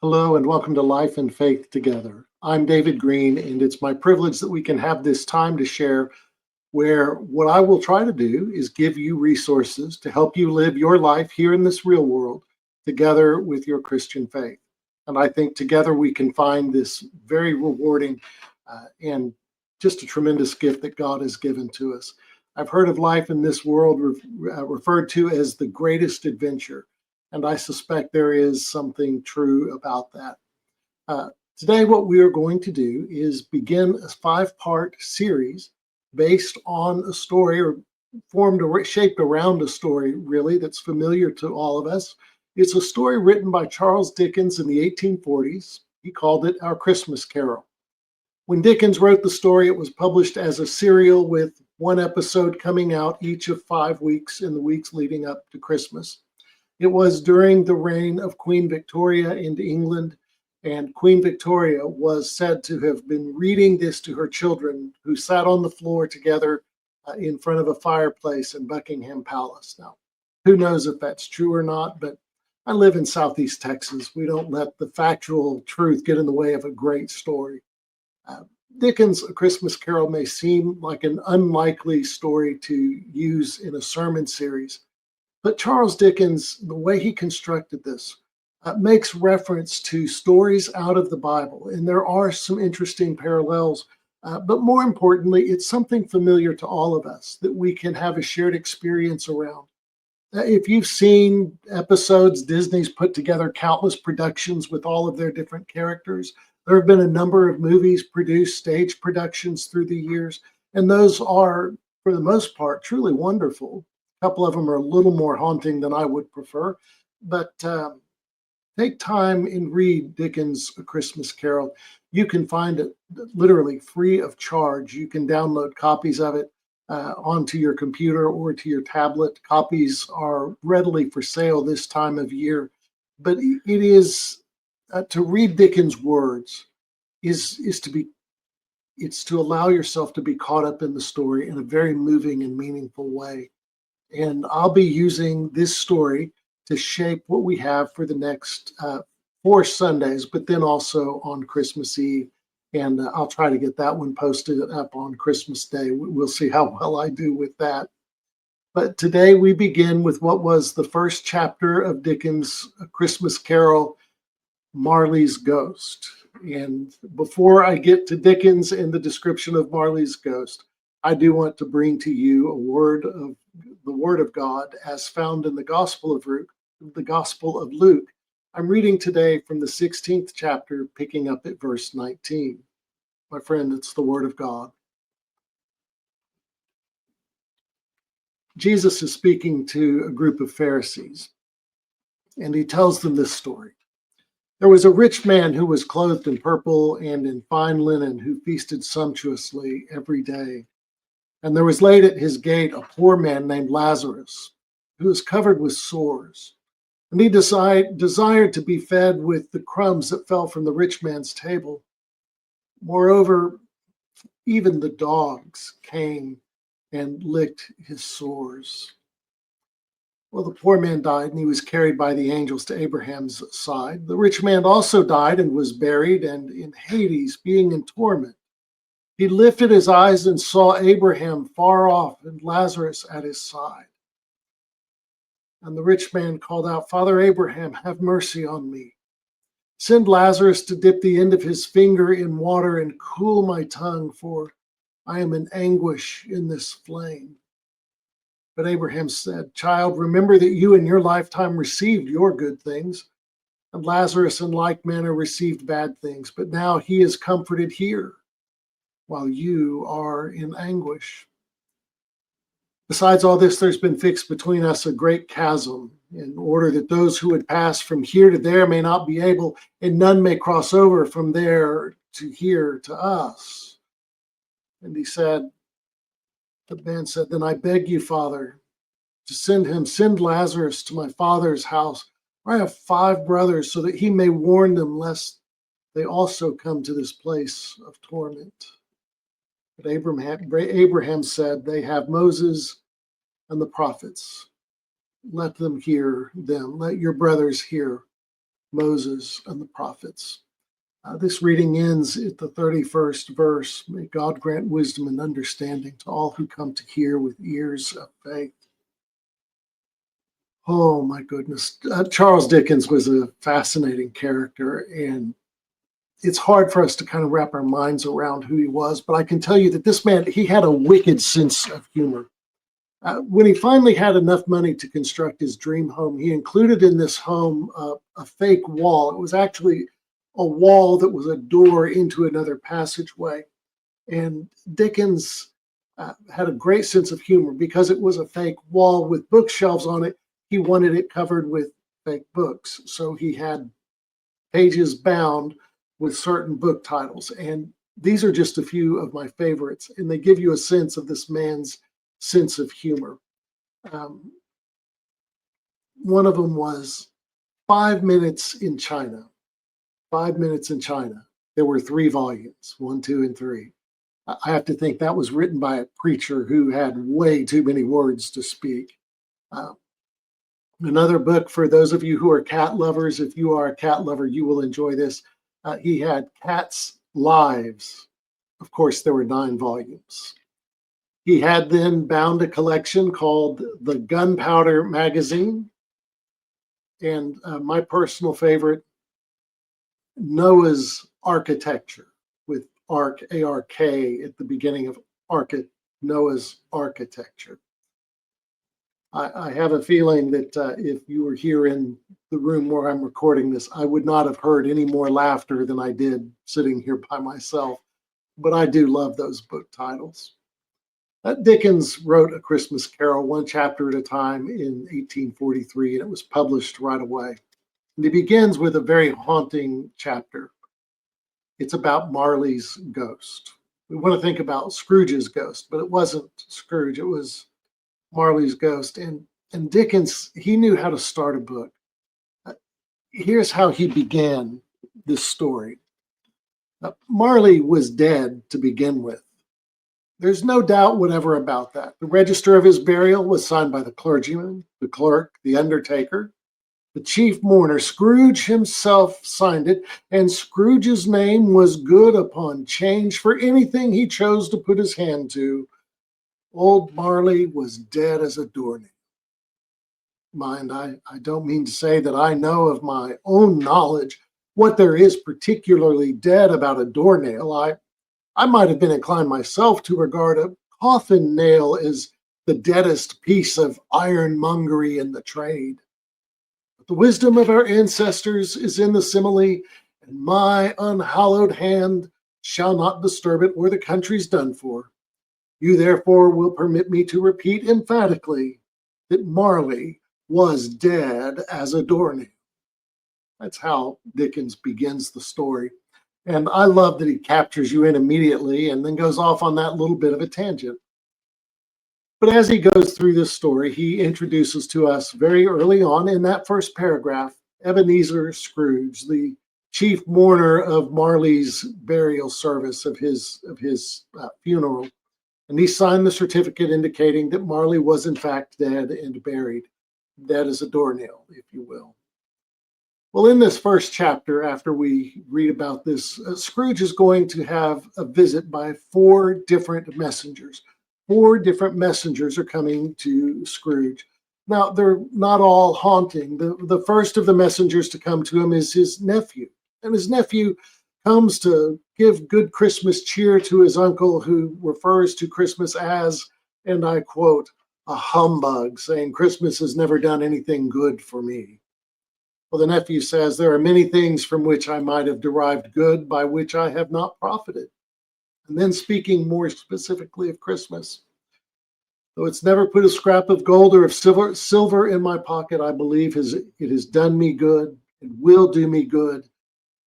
Hello and welcome to Life and Faith Together. I'm David Green, and it's my privilege that we can have this time to share where what I will try to do is give you resources to help you live your life here in this real world together with your Christian faith. And I think together we can find this very rewarding and just a tremendous gift that God has given to us. I've heard of life in this world referred to as the greatest adventure. And I suspect there is something true about that. Uh, Today, what we are going to do is begin a five-part series based on a story or shaped around a story, really, that's familiar to all of us. It's a story written by Charles Dickens in the 1840s. He called it Our Christmas Carol. When Dickens wrote the story, it was published as a serial with one episode coming out each of 5 weeks in the weeks leading up to Christmas. It was during the reign of Queen Victoria in England, and Queen Victoria was said to have been reading this to her children, who sat on the floor together in front of a fireplace in Buckingham Palace. Now, who knows if that's true or not, but I live in Southeast Texas. We don't let the factual truth get in the way of a great story. Dickens' A Christmas Carol may seem like an unlikely story to use in a sermon series, but Charles Dickens, the way he constructed this, makes reference to stories out of the Bible. And there are some interesting parallels. But more importantly, it's something familiar to all of us that we can have a shared experience around. If you've seen episodes, Disney's put together countless productions with all of their different characters. There have been a number of movies produced, stage productions through the years, and those are, for the most part, truly wonderful. A couple of them are a little more haunting than I would prefer, but take time and read Dickens' A Christmas Carol. You can find it literally free of charge. You can download copies of it onto your computer or to your tablet. Copies are readily for sale this time of year, but it is to read Dickens' words is to be it's to allow yourself to be caught up in the story in a very moving and meaningful way. And I'll be using this story to shape what we have for the next 4 Sundays, but then also on Christmas Eve. And I'll try to get that one posted up on Christmas Day. We'll see how well I do with that. But today we begin with what was the first chapter of Dickens' A Christmas Carol, Marley's Ghost. And before I get to Dickens and the description of Marley's ghost, I do want to bring to you the word of God as found in the Gospel of Luke. I'm reading today from the 16th chapter, picking up at verse 19. My friend, it's the word of God. Jesus is speaking to a group of Pharisees, and he tells them this story. There was a rich man who was clothed in purple and in fine linen, who feasted sumptuously every day. And there was laid at his gate a poor man named Lazarus, who was covered with sores. And he desired to be fed with the crumbs that fell from the rich man's table. Moreover, even the dogs came and licked his sores. Well, the poor man died, and he was carried by the angels to Abraham's side. The rich man also died and was buried, and in Hades, being in torment. He lifted his eyes and saw Abraham far off and Lazarus at his side. And the rich man called out, Father Abraham, have mercy on me. Send Lazarus to dip the end of his finger in water and cool my tongue, for I am in anguish in this flame. But Abraham said, Child, remember that you in your lifetime received your good things, and Lazarus in like manner received bad things. But now he is comforted here, while you are in anguish. Besides all this, there's been fixed between us a great chasm, in order that those who would pass from here to there may not be able, and none may cross over from there to here to us. And the man said, Then I beg you, Father, to send Lazarus to my father's house, where I have 5 brothers, so that he may warn them, lest they also come to this place of torment. But Abraham said, They have Moses and the prophets. Let them hear them. Let your brothers hear Moses, and the prophets. This reading ends at the 31st verse. May God grant wisdom and understanding to all who come to hear with ears of faith. Oh my goodness. Charles Dickens was a fascinating character, and it's hard for us to kind of wrap our minds around who he was, but I can tell you that this man, he had a wicked sense of humor. When he finally had enough money to construct his dream home, he included in this home a fake wall. It was actually a wall that was a door into another passageway. And Dickens had a great sense of humor because it was a fake wall with bookshelves on it. He wanted it covered with fake books. So he had pages bound with certain book titles. And these are just a few of my favorites, and they give you a sense of this man's sense of humor. One of them was 5 Minutes in China. 5 Minutes in China. There were 3 volumes, 1, 2, and 3. I have to think that was written by a preacher who had way too many words to speak. Another book for those of you who are cat lovers. If you are a cat lover, you will enjoy this. He had Cats' Lives. Of course, there were 9 volumes. He had then bound a collection called the Gunpowder Magazine. And my personal favorite, Noah's Architecture, with Ark, A-R-K, at the beginning of Noah's Architecture. I have a feeling that if you were here in the room where I'm recording this, I would not have heard any more laughter than I did sitting here by myself. But I do love those book titles. Dickens wrote A Christmas Carol, 1 chapter at a time, in 1843, and it was published right away. And he begins with a very haunting chapter. It's about Marley's ghost. We want to think about Scrooge's ghost, but it wasn't Scrooge, it was Marley's ghost. And Dickens, he knew how to start a book. Here's how he began this story. Marley was dead to begin with. There's no doubt whatever about that. The register of his burial was signed by the clergyman, the clerk, the undertaker. The chief mourner, Scrooge himself, signed it, and Scrooge's name was good upon change for anything he chose to put his hand to. Old Marley was dead as a doornail. Mind, I don't mean to say that I know of my own knowledge what there is particularly dead about a doornail. I might have been inclined myself to regard a coffin nail as the deadest piece of ironmongery in the trade. But the wisdom of our ancestors is in the simile, and my unhallowed hand shall not disturb it where the country's done for. You therefore will permit me to repeat emphatically that Marley was dead as a doornail. That's how Dickens begins the story. And I love that he captures you in immediately and then goes off on that little bit of a tangent. But as he goes through this story, he introduces to us very early on in that first paragraph, Ebenezer Scrooge, the chief mourner of Marley's burial service, of his funeral. And he signed the certificate indicating that Marley was in fact dead and buried. Dead as a doornail, if you will. Well, in this first chapter, after we read about this, Scrooge is going to have a visit by 4 different messengers. 4 different messengers are coming to Scrooge. Now, they're not all haunting. The first of the messengers to come to him is his nephew. And his nephew comes to give good Christmas cheer to his uncle, who refers to Christmas as, and I quote, a humbug, saying Christmas has never done anything good for me. Well, the nephew says, there are many things from which I might have derived good, by which I have not profited. And then speaking more specifically of Christmas, though it's never put a scrap of gold or of silver in my pocket, I believe it has done me good, it will do me good,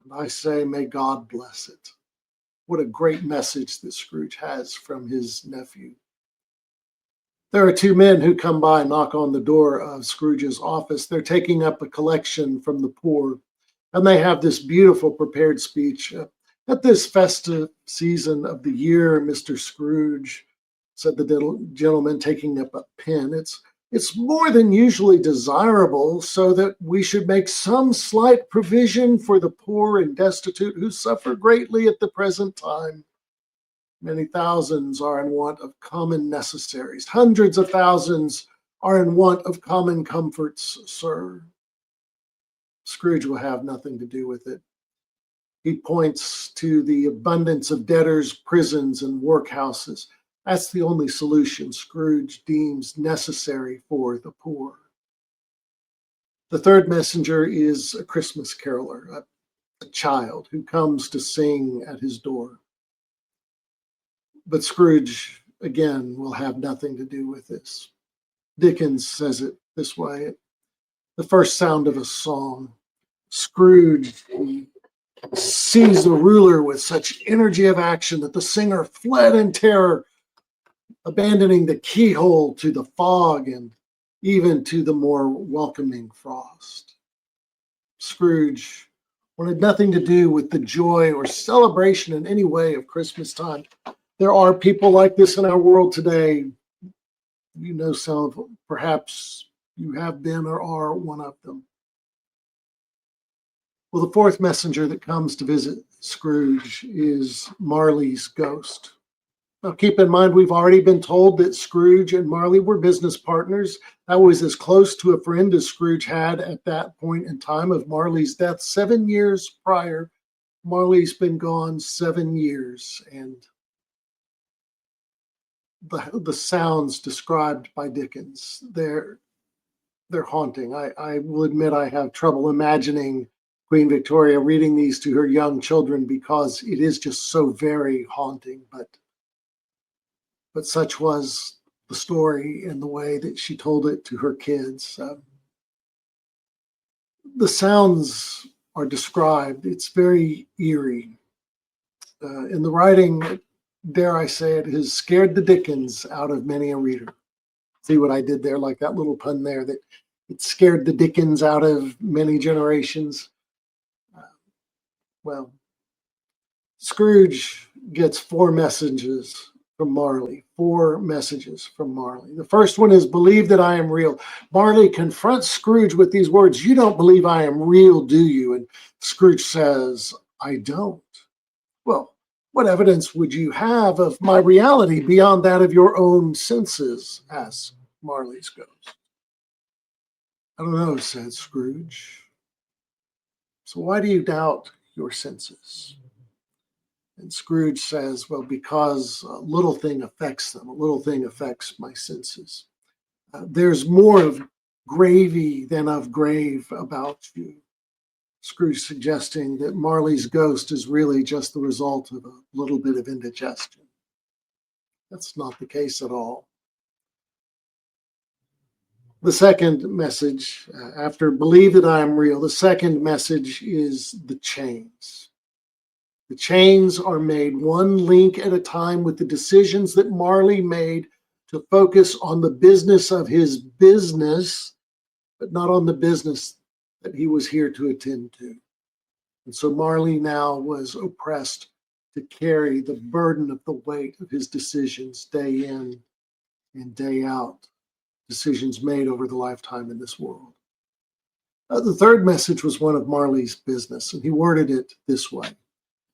and I say, may God bless it. What a great message that Scrooge has from his nephew. There are 2 men who come by and knock on the door of Scrooge's office. They're taking up a collection from the poor, and they have this beautiful prepared speech. At this festive season of the year, Mr. Scrooge, said the gentleman, taking up a pen, It's more than usually desirable, so that we should make some slight provision for the poor and destitute who suffer greatly at the present time. Many thousands are in want of common necessaries. Hundreds of thousands are in want of common comforts, sir. Scrooge will have nothing to do with it. He points to the abundance of debtors, prisons, and workhouses. That's the only solution Scrooge deems necessary for the poor. The third messenger is a Christmas caroler, a child who comes to sing at his door. But Scrooge, again, will have nothing to do with this. Dickens says it this way: the first sound of a song. Scrooge seized the ruler with such energy of action that the singer fled in terror, abandoning the keyhole to the fog and even to the more welcoming frost. Scrooge wanted nothing to do with the joy or celebration in any way of Christmas time. There are people like this in our world today. You know some of them. Perhaps you have been or are one of them. Well, the fourth messenger that comes to visit Scrooge is Marley's ghost. Now, keep in mind, we've already been told that Scrooge and Marley were business partners. That was as close to a friend as Scrooge had at that point in time of Marley's death. 7 years prior, Marley's been gone 7 years, and the sounds described by Dickens, they're haunting. I will admit I have trouble imagining Queen Victoria reading these to her young children because it is just so very haunting, but such was the story and the way that she told it to her kids. The sounds are described. It's very eerie. In the writing, dare I say it, has scared the Dickens out of many a reader. See what I did there, like that little pun there, that it scared the Dickens out of many generations. Well, Scrooge gets 4 messages from Marley. 4 messages from Marley. The first one is, believe that I am real. Marley confronts Scrooge with these words, you don't believe I am real, do you? And Scrooge says, I don't. Well, what evidence would you have of my reality beyond that of your own senses? Asks Marley's ghost. I don't know, said Scrooge. So why do you doubt your senses? And Scrooge says, well, because a little thing affects them. A little thing affects my senses. There's more of gravy than of grave about you. Scrooge suggesting that Marley's ghost is really just the result of a little bit of indigestion. That's not the case at all. The second message, after believe that I am real, the second message is the chains. The chains are made one link at a time with the decisions that Marley made to focus on the business of his business, but not on the business that he was here to attend to. And so Marley now was oppressed to carry the burden of the weight of his decisions day in and day out. Decisions made over the lifetime in this world. The third message was one of Marley's business, and he worded it this way.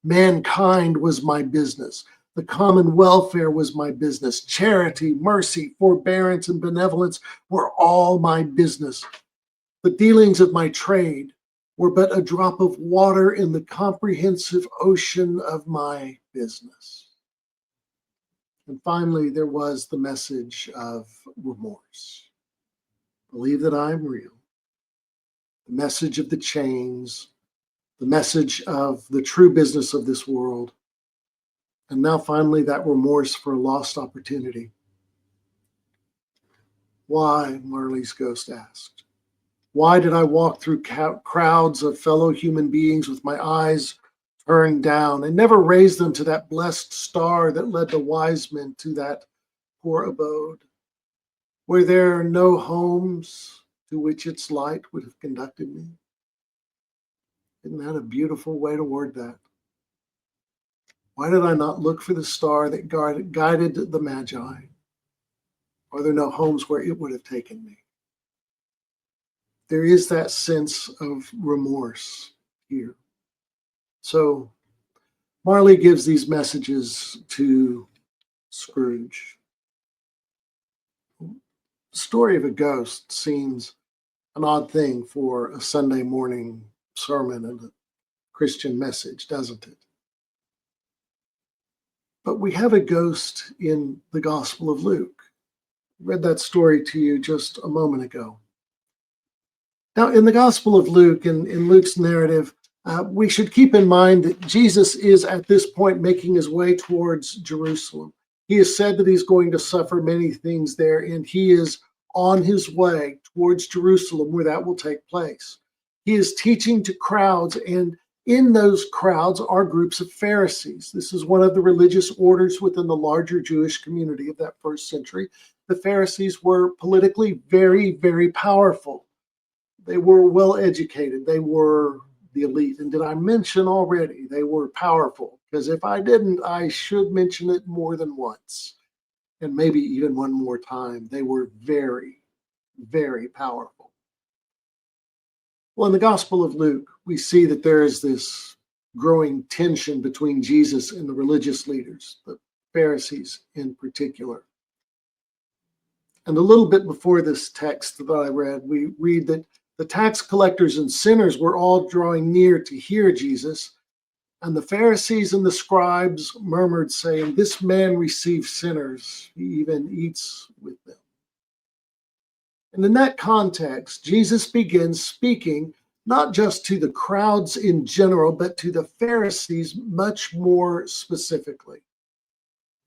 Mankind was my business. The common welfare was my business. Charity, mercy, forbearance, and benevolence were all my business. The dealings of my trade were but a drop of water in the comprehensive ocean of my business. And finally, there was the message of remorse. Believe that I am real. The message of the chains, the message of the true business of this world. And now finally, that remorse for a lost opportunity. Why, Marley's ghost asked. Why did I walk through crowds of fellow human beings with my eyes turned down and never raise them to that blessed star that led the wise men to that poor abode? Were there no homes to which its light would have conducted me? Isn't that a beautiful way to word that? Why did I not look for the star that guided the Magi, or Are there no homes where it would have taken me? There is that sense of remorse here. So Marley gives these messages to Scrooge. The story of a ghost seems an odd thing for a Sunday morning sermon and a Christian message, doesn't it? But we have a ghost in the Gospel of Luke. I read that story to you just a moment ago. Now, in the Gospel of Luke, in Luke's narrative, we should keep in mind that Jesus is at this point making his way towards Jerusalem. He has said that he's going to suffer many things there, and he is on his way towards Jerusalem where that will take place. He is teaching to crowds, and in those crowds are groups of Pharisees. This is one of the religious orders within the larger Jewish community of that first century. The Pharisees were politically very, very powerful. They were well educated. They were the elite. And did I mention already they were powerful? Because if I didn't, I should mention it more than once, and maybe even one more time. They were very, very powerful. Well, in the Gospel of Luke, we see that there is this growing tension between Jesus and the religious leaders, the Pharisees in particular. And a little bit before this text that I read, we read that the tax collectors and sinners were all drawing near to hear Jesus, and the Pharisees and the scribes murmured, saying, "This man receives sinners, he even eats with them." And in that context, Jesus begins speaking not just to the crowds in general, but to the Pharisees much more specifically.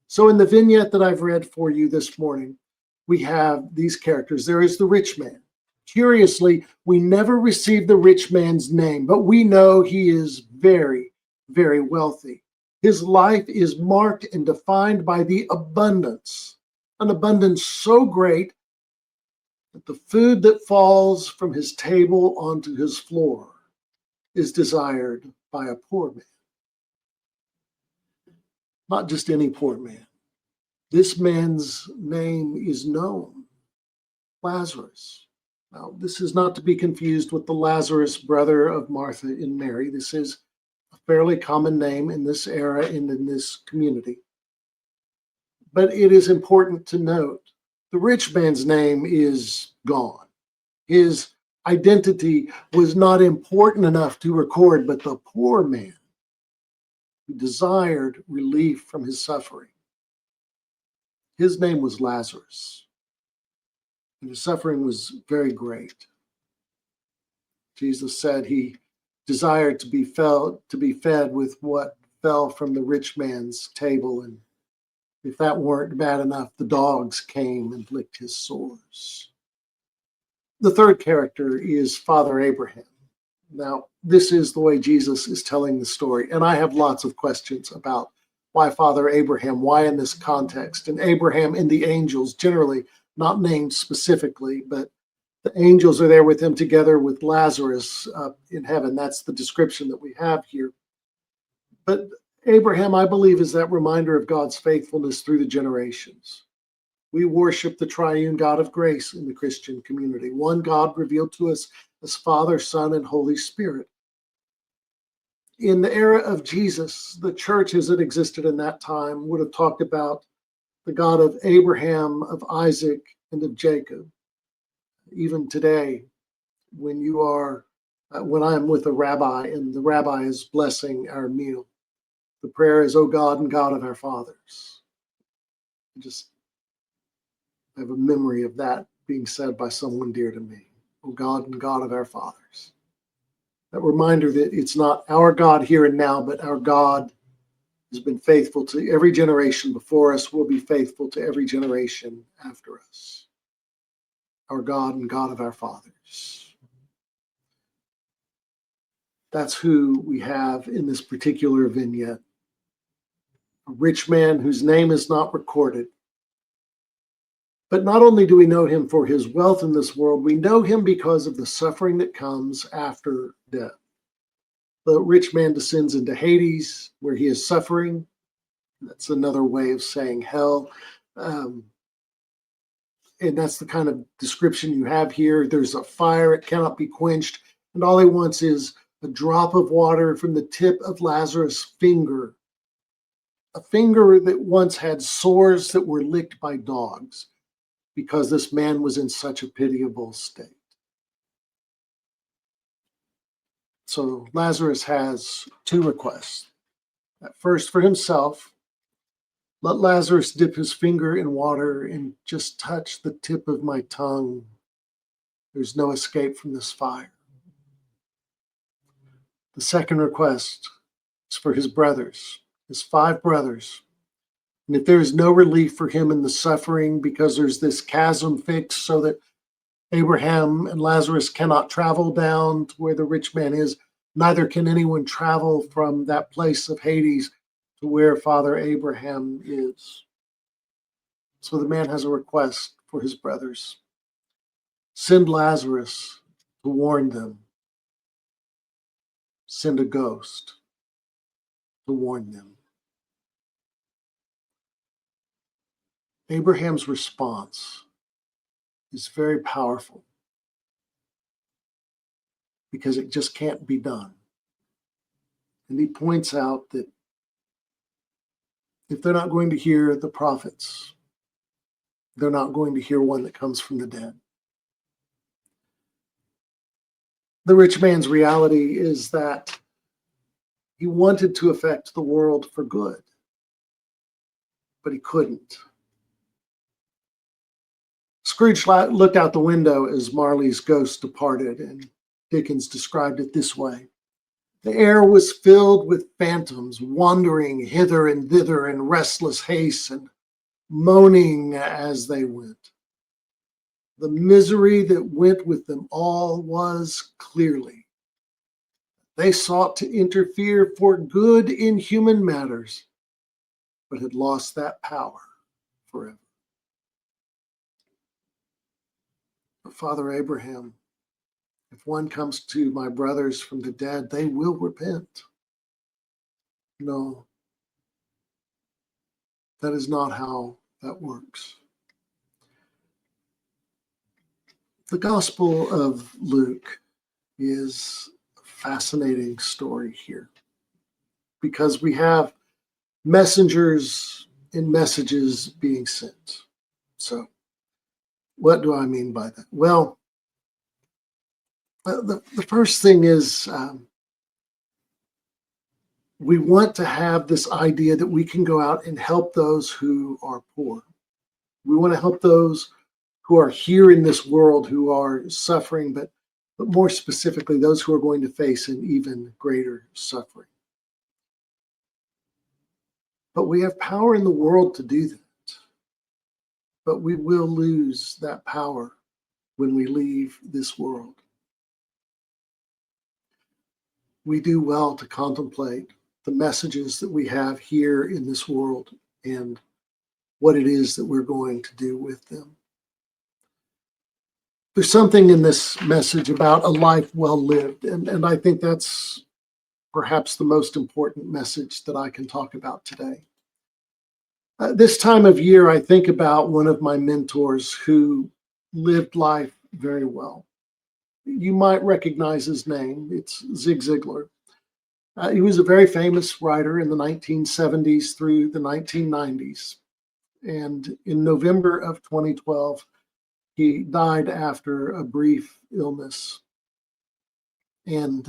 So in the vignette that I've read for you this morning, we have these characters. There is the rich man. Curiously, we never receive the rich man's name, but we know he is very, very wealthy. His life is marked and defined by the abundance, an abundance so great that the food that falls from his table onto his floor is desired by a poor man. Not just any poor man. This man's name is known, Lazarus. Now, this is not to be confused with the Lazarus, brother of Martha and Mary. This is a fairly common name in this era and in this community. But it is important to note the rich man's name is gone. His identity was not important enough to record, but the poor man who desired relief from his suffering, his name was Lazarus. And his suffering was very great. Jesus said he desired to be fed with what fell from the rich man's table. And if that weren't bad enough, the dogs came and licked his sores. The third character is Father Abraham. Now, this is the way Jesus is telling the story. And I have lots of questions about why Father Abraham, why in this context, and Abraham and the angels generally, not named specifically, but the angels are there with him together with Lazarus in heaven. That's the description that we have here. But Abraham, I believe, is that reminder of God's faithfulness through the generations. We worship the triune God of grace in the Christian community, one God revealed to us as Father, Son, and Holy Spirit. In the era of Jesus, the church as it existed in that time would have talked about the God of Abraham, of Isaac, and of Jacob. Even today, when I'm with a rabbi and the rabbi is blessing our meal, the prayer is, "O God and God of our fathers." I just have a memory of that being said by someone dear to me. "O God and God of our fathers." That reminder that it's not our God here and now, but our God has been faithful to every generation before us, will be faithful to every generation after us. Our God and God of our fathers. That's who we have in this particular vignette. A rich man whose name is not recorded. But not only do we know him for his wealth in this world, we know him because of the suffering that comes after death. The rich man descends into Hades, where he is suffering. That's another way of saying hell. And that's the kind of description you have here. There's a fire, it cannot be quenched. And all he wants is a drop of water from the tip of Lazarus' finger, a finger that once had sores that were licked by dogs because this man was in such a pitiable state. So Lazarus has two requests. At first, for himself, let Lazarus dip his finger in water and just touch the tip of my tongue. There's no escape from this fire. The second request is for his brothers, his 5 brothers. And if there is no relief for him in the suffering because there's this chasm fixed so that Abraham and Lazarus cannot travel down to where the rich man is, neither can anyone travel from that place of Hades to where Father Abraham is. So the man has a request for his brothers. Send Lazarus to warn them. Send a ghost to warn them. Abraham's response is very powerful because it just can't be done. And he points out that if they're not going to hear the prophets, they're not going to hear one that comes from the dead. The rich man's reality is that he wanted to affect the world for good, but he couldn't. Scrooge looked out the window as Marley's ghost departed, and Dickens described it this way. The air was filled with phantoms wandering hither and thither in restless haste and moaning as they went. The misery that went with them all was clearly they sought to interfere for good in human matters, but had lost that power forever. But Father Abraham, if one comes to my brothers from the dead, they will repent. No, that is not how that works. The Gospel of Luke is a fascinating story here because we have messengers and messages being sent. So, what do I mean by that? Well, the first thing is we want to have this idea that we can go out and help those who are poor. We want to help those who are here in this world who are suffering, but more specifically, those who are going to face an even greater suffering. But we have power in the world to do that. But we will lose that power when we leave this world. We do well to contemplate the messages that we have here in this world and what it is that we're going to do with them. There's something in this message about a life well lived, and I think that's perhaps the most important message that I can talk about today. This time of year, I think about one of my mentors who lived life very well. You might recognize his name. It's Zig Ziglar. He was a very famous writer in the 1970s through the 1990s. And in November of 2012, he died after a brief illness. And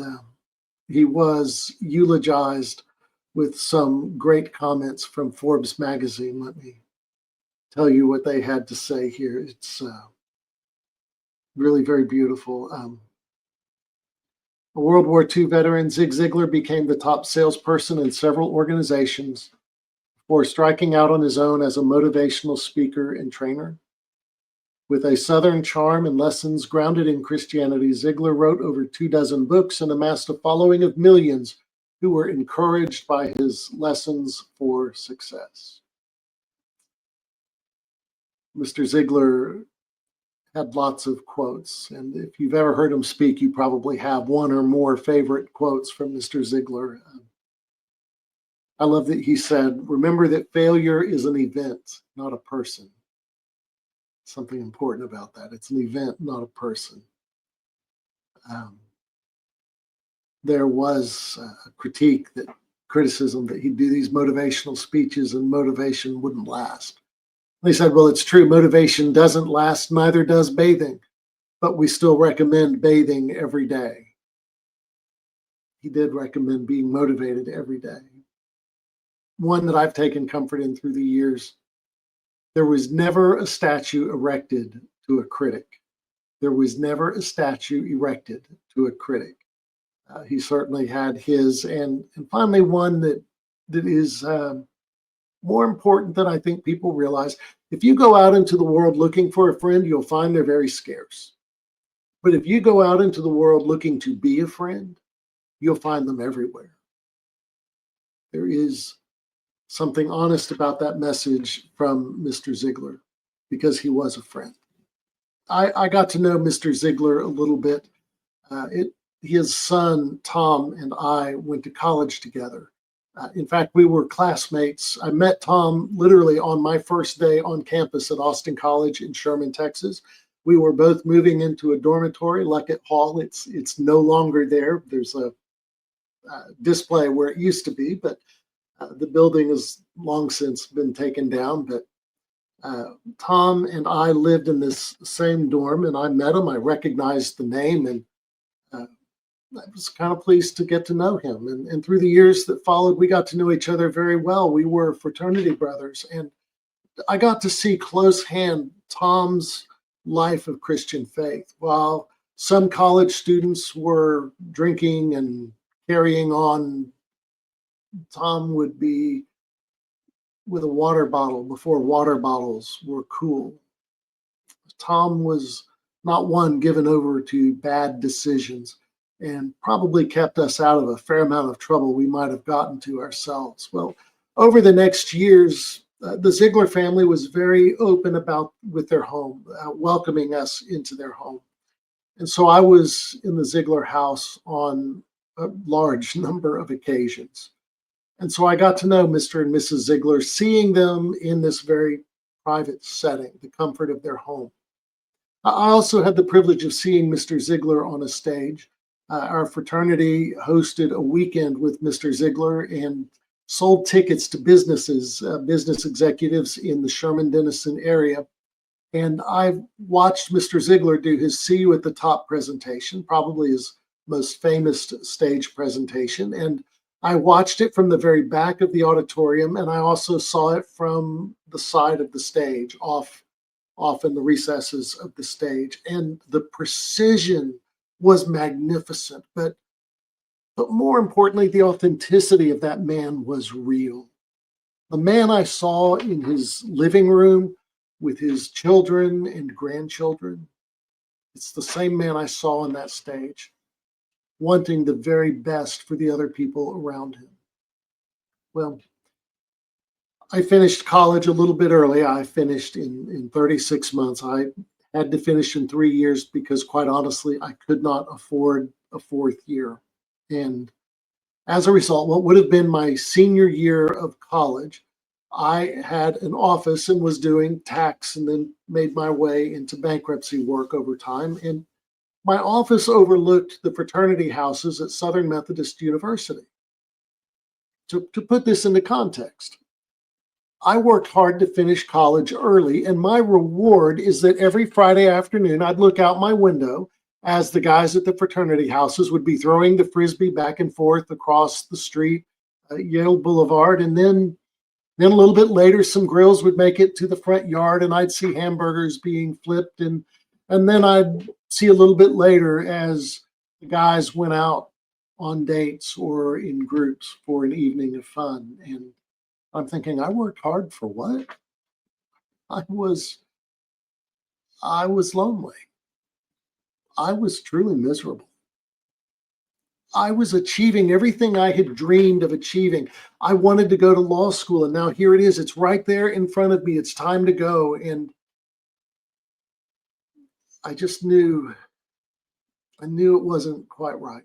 he was eulogized with some great comments from Forbes magazine. Let me tell you what they had to say here. It's really very beautiful. A World War II veteran, Zig Ziglar became the top salesperson in several organizations before striking out on his own as a motivational speaker and trainer. With a Southern charm and lessons grounded in Christianity, Ziglar wrote over 24 books and amassed a following of millions who were encouraged by his lessons for success. Mr. Ziglar had lots of quotes, and if you've ever heard him speak, you probably have one or more favorite quotes from Mr. Ziglar. I love that he said, "Remember that failure is an event, not a person. something important about that. It's an event, not a person. Um, there was a criticism that he'd do these motivational speeches and motivation wouldn't last. They said, well, it's true, motivation doesn't last, neither does bathing, but we still recommend bathing every day. He did recommend being motivated every day. One that I've taken comfort in through the years: there was never a statue erected to a critic. There was never a statue erected to a critic. He certainly had his, and finally one that is more important than I think people realize. If you go out into the world looking for a friend, you'll find they're very scarce. But if you go out into the world looking to be a friend, you'll find them everywhere. There is something honest about that message from Mr. Ziegler, because he was a friend. I got to know Mr. Ziegler a little bit. His son, Tom, and I went to college together. In fact, we were classmates. I met Tom literally on my first day on campus at Austin College in Sherman, Texas. We were both moving into a dormitory, Luckett Hall. It's no longer there. There's a display where it used to be, but the building has long since been taken down. But Tom and I lived in this same dorm, and I met him. I recognized the name, and I was kind of pleased to get to know him. And through the years that followed, we got to know each other very well. We were fraternity brothers, and I got to see close hand Tom's life of Christian faith. While some college students were drinking and carrying on, Tom would be with a water bottle before water bottles were cool. Tom was not one given over to bad decisions, and probably kept us out of a fair amount of trouble we might have gotten to ourselves. Well, over the next years, the Ziegler family was very open with their home, welcoming us into their home. And so I was in the Ziegler house on a large number of occasions. And so I got to know Mr. and Mrs. Ziegler, seeing them in this very private setting, the comfort of their home. I also had the privilege of seeing Mr. Ziegler on a stage. Our fraternity hosted a weekend with Mr. Ziegler and sold tickets to businesses, business executives in the Sherman-Denison area. And I watched Mr. Ziegler do his See You at the Top presentation, probably his most famous stage presentation. And I watched it from the very back of the auditorium, and I also saw it from the side of the stage, off in the recesses of the stage. And the precision was magnificent, but more importantly, the authenticity of that man was real. The man I saw in his living room with his children and grandchildren, it's the same man I saw on that stage, wanting the very best for the other people around him. Well, I finished college a little bit early. I finished in 36 months. I had to finish in 3 years because, quite honestly, I could not afford a fourth year. And as a result, what would have been my senior year of college, I had an office and was doing tax, and then made my way into bankruptcy work over time. And my office overlooked the fraternity houses at Southern Methodist University. To put this into context, I worked hard to finish college early, and my reward is that every Friday afternoon I'd look out my window as the guys at the fraternity houses would be throwing the frisbee back and forth across the street, Yale Boulevard, and then a little bit later, some grills would make it to the front yard, and I'd see hamburgers being flipped, and then I'd see a little bit later as the guys went out on dates or in groups for an evening of fun. And I'm thinking, I worked hard for what? I was lonely. I was truly miserable. I was achieving everything I had dreamed of achieving. I wanted to go to law school, and now here it is. It's right there in front of me. It's time to go. And I just knew it wasn't quite right.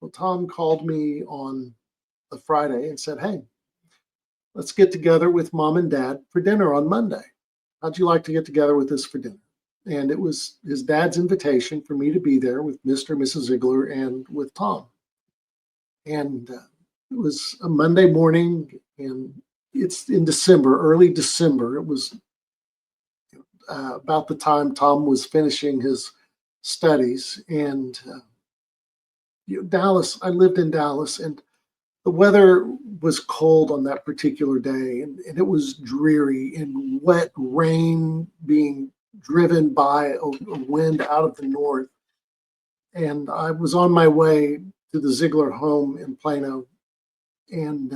Well, Tom called me on a Friday and said, hey, let's get together with mom and dad for dinner on Monday. how'd you like to get together with us for dinner? And it was his dad's invitation for me to be there with Mr. and Mrs. Ziegler and with Tom. And it was a Monday morning, and it's in December, early December. It was about the time Tom was finishing his studies. And Dallas, I lived in Dallas, and the weather was cold on that particular day, and it was dreary and wet rain being driven by a wind out of the north. And I was on my way to the Ziegler home in Plano, and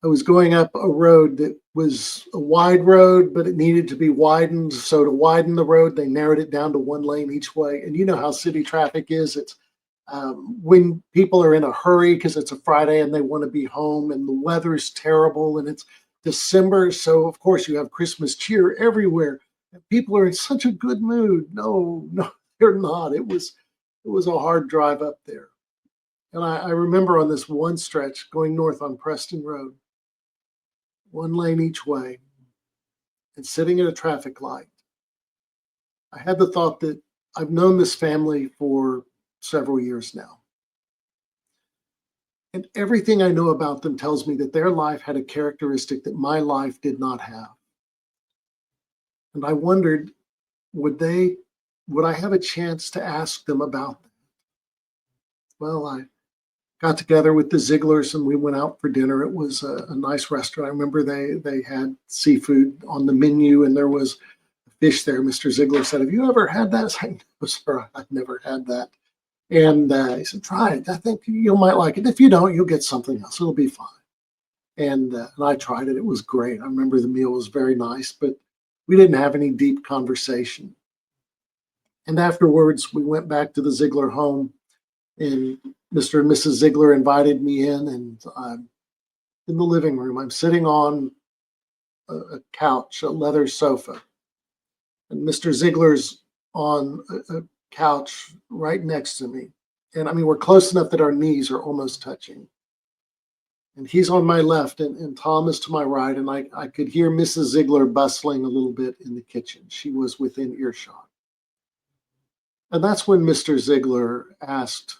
I was going up a road that was a wide road, but it needed to be widened. So to widen the road, they narrowed it down to one lane each way. And you know how city traffic is. It's when people are in a hurry because it's a Friday and they want to be home, and the weather is terrible, and it's December. So of course you have Christmas cheer everywhere. And people are in such a good mood. No, they're not. It was a hard drive up there. And I remember on this one stretch going north on Preston Road, one lane each way, and sitting at a traffic light, I had the thought that I've known this family for several years now. And everything I know about them tells me that their life had a characteristic that my life did not have. And I wondered, would I have a chance to ask them about that? Well, I got together with the Zieglers and we went out for dinner. It was a nice restaurant. I remember they had seafood on the menu and there was fish there. Mr. Ziegler said, "Have you ever had that?" I said, "No, sir, I've never had that." And he said, "Try it. I think you might like it. If you don't, you'll get something else. It'll be fine." And I tried it. It was great. I remember the meal was very nice, but we didn't have any deep conversation. And afterwards, we went back to the Ziegler home, and Mr. and Mrs. Ziegler invited me in, and I'm in the living room. I'm sitting on a couch, a leather sofa, and Mr. Ziegler's on a couch right next to me. And I mean, we're close enough that our knees are almost touching. And he's on my left, and Tom is to my right, and I could hear Mrs. Ziegler bustling a little bit in the kitchen. She was within earshot. And that's when Mr. Ziegler asked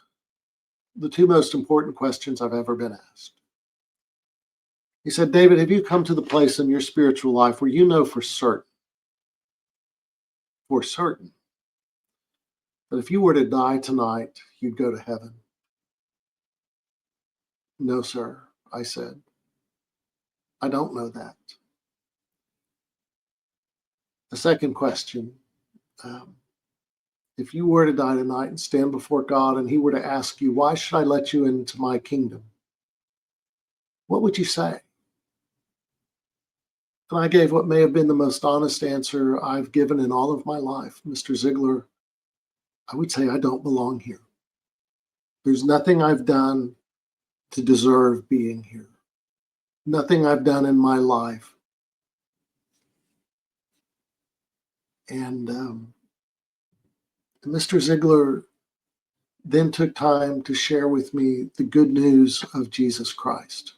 the two most important questions I've ever been asked. He said, "David, have you come to the place in your spiritual life where you know for certain, that if you were to die tonight, you'd go to heaven?" "No, sir," I said. "I don't know that." The second question, if you were to die tonight and stand before God and he were to ask you, "Why should I let you into my kingdom?" what would you say? And I gave what may have been the most honest answer I've given in all of my life. "Mr. Ziegler, I would say I don't belong here. There's nothing I've done to deserve being here. Nothing I've done in my life." And Mr. Ziegler then took time to share with me the good news of Jesus Christ.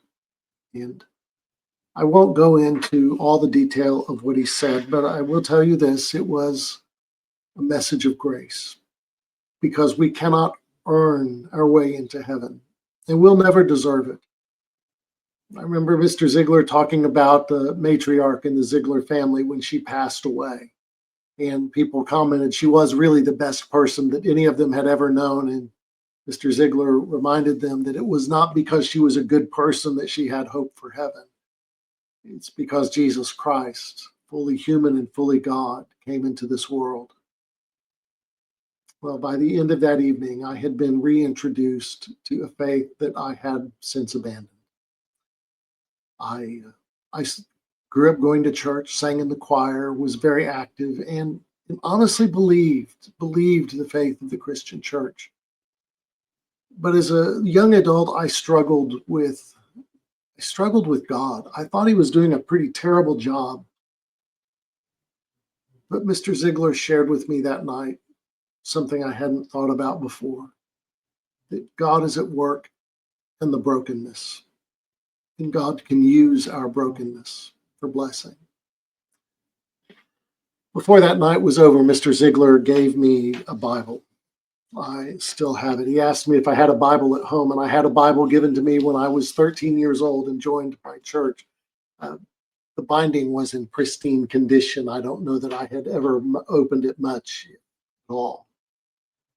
And I won't go into all the detail of what he said, but I will tell you this: it was a message of grace, because we cannot earn our way into heaven, and we'll never deserve it. I remember Mr. Ziegler talking about the matriarch in the Ziegler family when she passed away. And people commented she was really the best person that any of them had ever known. And Mr. Ziegler reminded them that it was not because she was a good person that she had hope for heaven. It's because Jesus Christ, fully human and fully God, came into this world. Well, by the end of that evening, I had been reintroduced to a faith that I had since abandoned. I grew up going to church, sang in the choir, was very active, and honestly believed the faith of the Christian church. But as a young adult, I struggled with God. I thought he was doing a pretty terrible job. But Mr. Ziegler shared with me that night something I hadn't thought about before, that God is at work in the brokenness, and God can use our brokenness for blessing. Before that night was over, Mr. Ziegler gave me a Bible. I still have it. He asked me if I had a Bible at home, and I had a Bible given to me when I was 13 years old and joined my church. Uh, the binding was in pristine condition. I don't know that I had ever opened it much at all.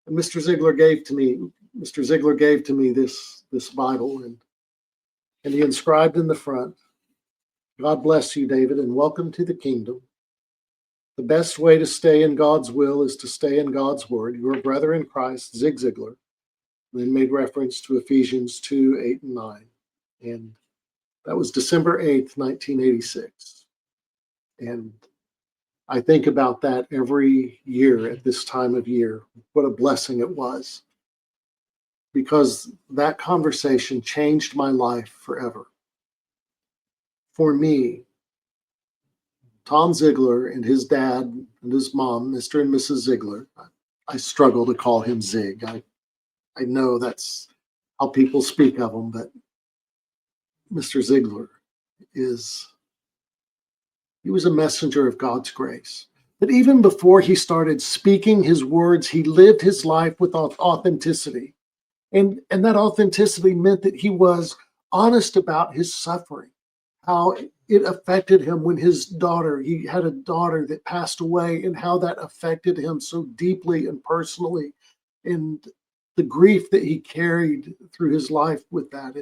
And Mr. Ziegler gave to me this Bible, and he inscribed in the front, "God bless you, David, and welcome to the kingdom. The best way to stay in God's will is to stay in God's word. Your brother in Christ, Zig Ziglar." Then made reference to Ephesians 2, 8, and 9. And that was December 8th, 1986. And I think about that every year at this time of year. What a blessing it was. Because that conversation changed my life forever. For me, Tom Ziegler and his dad and his mom, Mr. and Mrs. Ziegler, I struggle to call him Zig. I know that's how people speak of him, but Mr. Ziegler he was a messenger of God's grace. But even before he started speaking his words, he lived his life with authenticity. And that authenticity meant that he was honest about his suffering, how it affected him when he had a daughter that passed away, and how that affected him so deeply and personally, and the grief that he carried through his life with that.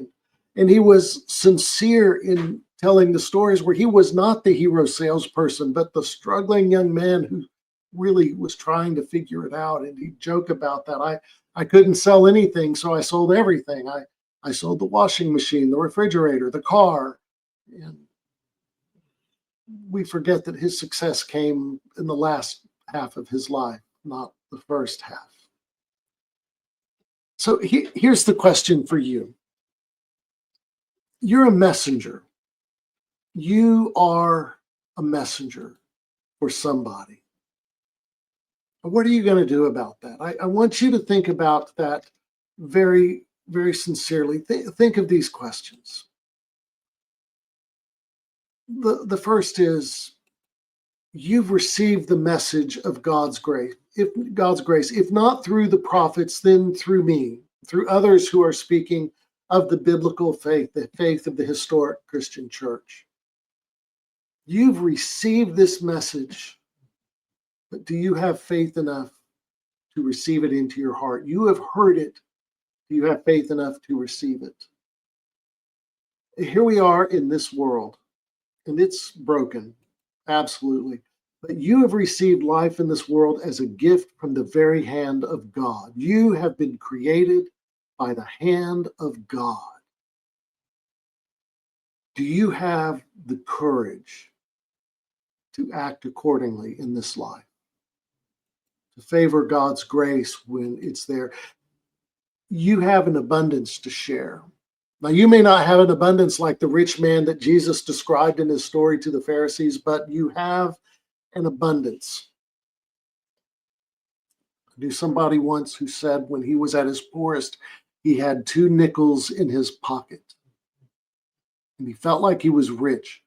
And he was sincere in telling the stories where he was not the hero salesperson, but the struggling young man who really was trying to figure it out. And he'd joke about that. I couldn't sell anything, so I sold everything. I sold the washing machine, the refrigerator, the car. And we forget that his success came in the last half of his life, not the first half. So here's the question for you. You're a messenger. You are a messenger for somebody. What are you going to do about that? I want you to think about that very, very sincerely. Think of these questions. The first is, you've received the message of God's grace. If not through the prophets, then through me, through others who are speaking of the biblical faith, the faith of the historic Christian church. You've received this message, but do you have faith enough to receive it into your heart? You have heard it. Do you have faith enough to receive it? Here we are in this world, and it's broken, absolutely. But you have received life in this world as a gift from the very hand of God. You have been created by the hand of God. Do you have the courage to act accordingly in this life? To favor God's grace when it's there? You have an abundance to share. Now, you may not have an abundance like the rich man that Jesus described in his story to the Pharisees, but you have an abundance. I knew somebody once who said when he was at his poorest, he had 2 nickels in his pocket. And he felt like he was rich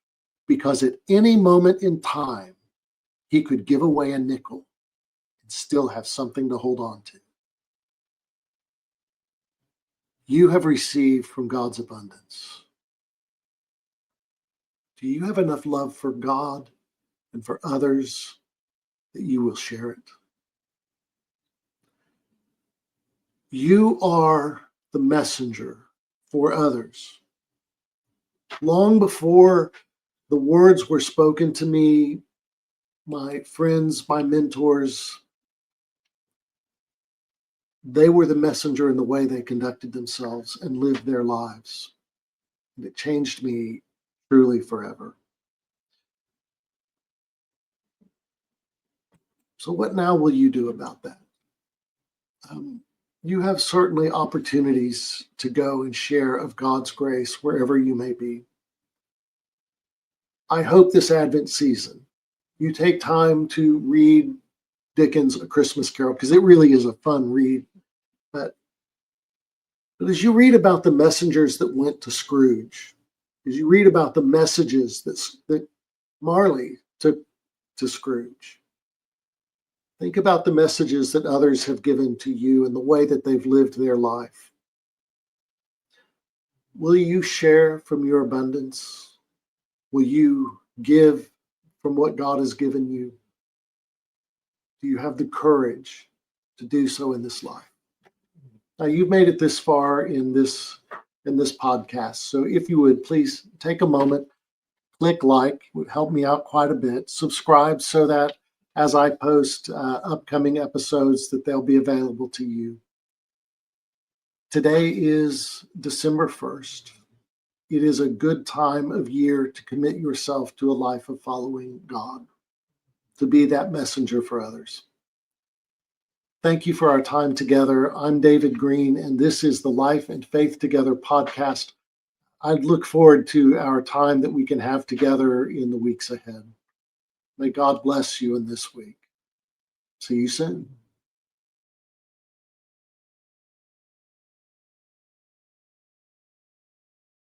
because at any moment in time, he could give away a nickel and still have something to hold on to. You have received from God's abundance. Do you have enough love for God and for others that you will share it? You are the messenger for others. Long before the words were spoken to me, my friends, my mentors, they were the messenger in the way they conducted themselves and lived their lives. And it changed me truly forever. So what now will you do about that? You have certainly opportunities to go and share of God's grace wherever you may be. I hope this Advent season you take time to read Dickens' A Christmas Carol, because it really is a fun read. But as you read about the messengers that went to Scrooge, as you read about the messages that Marley took to Scrooge, Think about the messages that others have given to you and the way that they've lived their life. Will you share from your abundance? Will you give from what God has given you? Do you have the courage to do so in this life? Now, you've made it this far in this podcast. So if you would please take a moment, click like, it would help me out quite a bit. Subscribe so that as I post upcoming episodes that they'll be available to you. Today is December 1st. It is a good time of year to commit yourself to a life of following God, to be that messenger for others. Thank you for our time together. I'm David Green, and this is the Life and Faith Together podcast. I look forward to our time that we can have together in the weeks ahead. May God bless you in this week. See you soon.